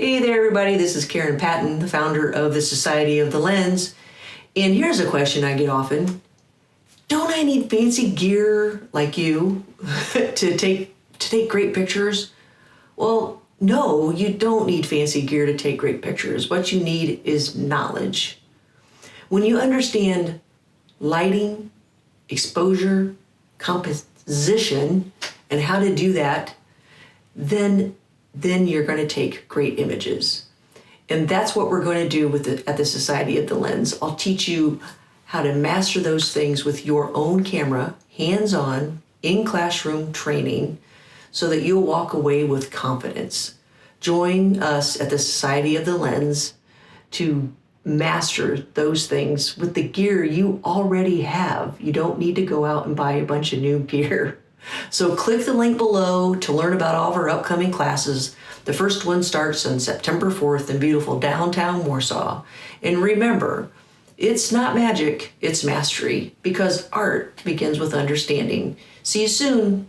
Hey there, everybody. This is Karen Patton, the founder of the Society of the Lens. And here's a question I get often. Don't I need fancy gear like you to take great pictures? Well, no, you don't need fancy gear to take great pictures. What you need is knowledge. When you understand lighting, exposure, composition, and how to do that, then you're going to take great images. And that's what we're going to do at the Society of the Lens. I'll teach you how to master those things with your own camera, hands-on, in classroom training, so that you'll walk away with confidence. Join us at the Society of the Lens to master those things with the gear you already have. You don't need to go out and buy a bunch of new gear. So click the link below to learn about all of our upcoming classes. The first one starts on September 4th in beautiful downtown Warsaw. And remember, it's not magic, it's mastery, because art begins with understanding. See you soon.